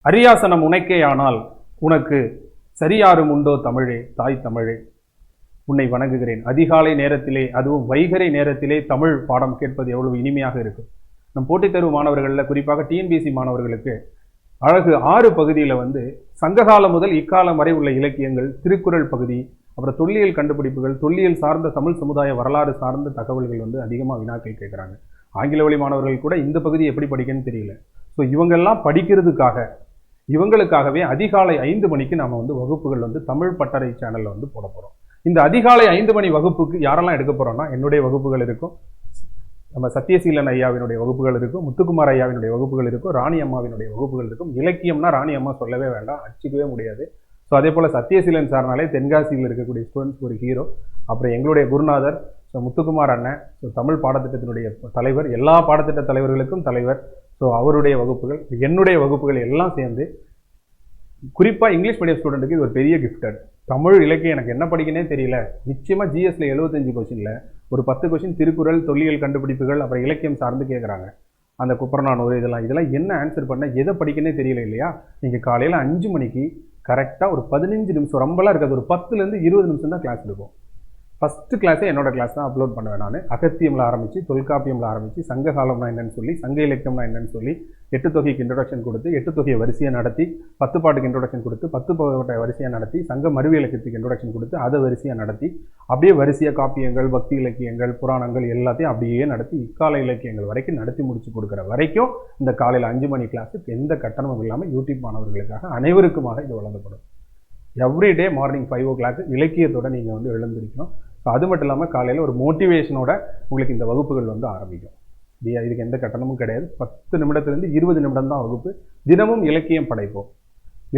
அரியாசனம் உனக்கேயானால் உனக்கு சரியாரும் உண்டோ தமிழே தாய் தமிழே. உன்னை வணங்குகிறேன். அதிகாலை நேரத்திலே, அதுவும் வைகறை நேரத்திலே தமிழ் பாடம் கேட்பது எவ்வளவு இனிமையாக இருக்கும். நம் போட்டித் தேர்வு மாணவர்களில் குறிப்பாக டிஎன்பிஎஸ்சி மாணவர்களுக்கு அழகு 6 பகுதியில் சங்ககாலம் முதல் இக்காலம் வரை உள்ள இலக்கியங்கள், திருக்குறள் பகுதி, அப்புறம் தொல்லியல் கண்டுபிடிப்புகள், தொல்லியல் சார்ந்த தமிழ் சமுதாய வரலாறு சார்ந்த தகவல்கள் அதிகமாக வினாக்கள் கேட்குறாங்க. ஆங்கில வழி மாணவர்கள் கூட இந்த பகுதி எப்படி படிக்கணும்னு தெரியல. ஸோ இவங்கெல்லாம் படிக்கிறதுக்காக, இவங்களுக்காகவே அதிகாலை 5 மணிக்கு நாம் வகுப்புகள் தமிழ் பட்டறை சேனலில் போட போகிறோம். இந்த அதிகாலை 5 மணி வகுப்புக்கு யாரெல்லாம் எடுக்க போகிறோம்னா, என்னுடைய வகுப்புகள் இருக்கும், நம்ம சத்யசீலன் ஐயாவினுடைய வகுப்புகள் இருக்கும், முத்துக்குமார் ஐயாவினுடைய வகுப்புகள் இருக்கும், ராணி அம்மாவினுடைய வகுப்புகள் இருக்கும். இலக்கியம்னா ராணி அம்மா சொல்லவே வேண்டாம், அடிச்சிக்கவே முடியாது. ஸோ அதே போல் சத்யசீலன் சார்னாலே தென்காசியில் இருக்கக்கூடிய ஸ்டூடெண்ட்ஸ்க்கு ஒரு ஹீரோ. அப்புறம் எங்களுடைய குருநாதர் முத்துக்குமார் அண்ணன், ஸோ தமிழ் பாடத்திட்டத்தினுடைய தலைவர், எல்லா பாடத்திட்ட தலைவர்களுக்கும் தலைவர். ஸோ அவருடைய வகுப்புகள், என்னுடைய வகுப்புகள் எல்லாம் சேர்ந்து, குறிப்பாக இங்கிலீஷ் மீடியம் ஸ்டூடெண்ட்டுக்கு இது ஒரு பெரிய கிஃப்டட். தமிழ் இலக்கியம் எனக்கு என்ன படிக்கனே தெரியல, நிச்சயமாக ஜிஎஸ்ல 75 கொஸ்டினில் ஒரு 10 கொஸ்டின் திருக்குறள், தொல்லியல் கண்டுபிடிப்புகள், அப்புறம் இலக்கியம் சார்ந்து கேட்குறாங்க. அந்த குப்பரநானூறு இதெல்லாம் என்ன ஆன்சர் பண்ண, எதை படிக்கனே தெரியல இல்லையா. நீங்கள் காலையில் 5 மணிக்கு கரெக்டாக ஒரு 15 நிமிஷம், ரொம்பலாம் இருக்காது, ஒரு 10லேருந்து 20 நிமிஷம் தான் கிளாஸ் இருக்கும். ஃபஸ்ட்டு கிளாஸே என்னோட கிளாஸ் தான் அப்லோட் பண்ணுவேன் நான். அகத்தியமில் ஆரம்பித்து, தொல்காப்பியமில் ஆரம்பித்து, சங்க காலம்னா என்னன்னு சொல்லி, சங்க இலக்கியம்னா என்னன்னு சொல்லி, 8 தொகைக்கு இன்ட்ரொடக்ஷன் கொடுத்து, 8 தொகையை வரிசையை நடத்தி, 10 பாட்டுக்கு இன்ட்ரொடக்ஷன் கொடுத்து, 10 பாட்டை வரிசையாக நடத்தி, சங்க மருவி இலக்கியத்துக்கு இன்ட்ரொடக்ஷன் கொடுத்து, அதை வரிசையாக நடத்தி, அப்படியே வரிசையாக காப்பியங்கள், பக்தி இலக்கியங்கள், புராணங்கள் எல்லாத்தையும் அப்படியே நடத்தி, இக்கால இலக்கியங்கள் வரைக்கும் நடத்தி முடிச்சு கொடுக்குற வரைக்கும் இந்த காலையில் 5 மணி கிளாஸுக்கு எந்த கட்டணமும் இல்லாமல் யூடியூப் மாணவர்களுக்காக அனைவருக்குமாக இது வழங்கப்படும். எவ்ரிடே மார்னிங் 5 o'clock இலக்கியத்தோட நீங்கள் எழுந்திருக்கணும். ஸோ அது மட்டும் இல்லாமல் காலையில் ஒரு மோட்டிவேஷனோட உங்களுக்கு இந்த வகுப்புகள் ஆரம்பிக்கும். இதுக்கு எந்த கட்டணமும் கிடையாது. 10 நிமிடத்துலேருந்து 20 நிமிடம் தான் வகுப்பு. தினமும் இலக்கியம் படைப்போம்,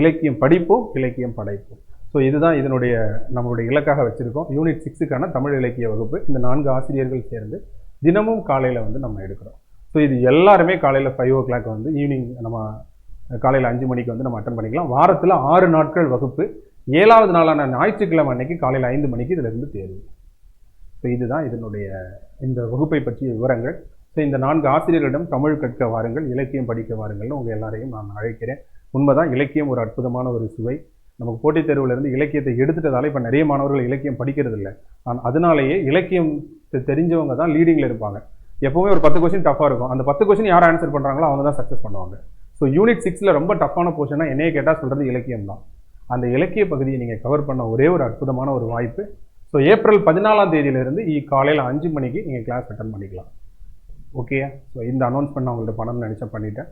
இலக்கியம் படிப்போம், இலக்கியம் படைப்போம். ஸோ இதுதான் இதனுடைய நம்மளுடைய இலக்காக வச்சுருக்கோம். யூனிட் 6க்கான தமிழ் இலக்கிய வகுப்பு இந்த 4 ஆசிரியர்கள் சேர்ந்து தினமும் காலையில் நம்ம எடுக்கிறோம். ஸோ இது எல்லாருமே காலையில் 5 o'clock ஈவினிங் நம்ம காலையில் 5 மணிக்கு நம்ம அட்டன் பண்ணிக்கலாம். வாரத்தில் 6 நாட்கள் வகுப்பு. 7வது நாளான ஞாயிற்றுக்கிழமை அன்னைக்கு காலையில் 5 மணிக்கு இதிலிருந்து தேர்வு. ஸோ இதுதான் இதனுடைய இந்த வகுப்பை பற்றிய விவரங்கள். ஸோ இந்த 4 ஆசிரியர்களிடம் தமிழ் கற்க வாருங்கள், இலக்கியம் படிக்க வாருங்கள்னு உங்கள் எல்லாரையும் நான் அழைக்கிறேன். உண்மைதான், இலக்கியம் ஒரு அற்புதமான ஒரு சுவை. நமக்கு போட்டித் தேர்வுலேருந்து இலக்கியத்தை எடுத்துட்டதால இப்போ நிறைய மாணவர்கள் இலக்கியம் படிக்கிறது இல்லை. அதனாலேயே இலக்கியம் தெரிஞ்சவங்க தான் லீடிங்கில் இருப்பாங்க. எப்போவுமே ஒரு 10 கொஸ்டின் டஃப்பாக இருக்கும். அந்த 10 கொஸ்டின் யார் ஆன்சர் பண்ணுறாங்களோ அவங்க தான் சக்ஸஸ் பண்ணுவாங்க. ஸோ யூனிட் 6ல் ரொம்ப டஃப்பான போர்ஷனா என்னையே கேட்டால் சொல்கிறது இலக்கியம் தான். அந்த இலக்கிய பகுதியை நீங்கள் கவர் பண்ண ஒரே ஒரு அற்புதமான ஒரு வாய்ப்பு. ஸோ ஏப்ரல் 14ஆம் தேதியிலிருந்து காலையில் 5 மணிக்கு நீங்கள் கிளாஸ் அட்டன் பண்ணிக்கலாம். ஓகே, ஸோ இந்த அனௌன்ஸ்மெண்ட் நான் உங்கள்கிட்ட பண்ணணும்னு நினச்சேன், பண்ணிட்டேன்.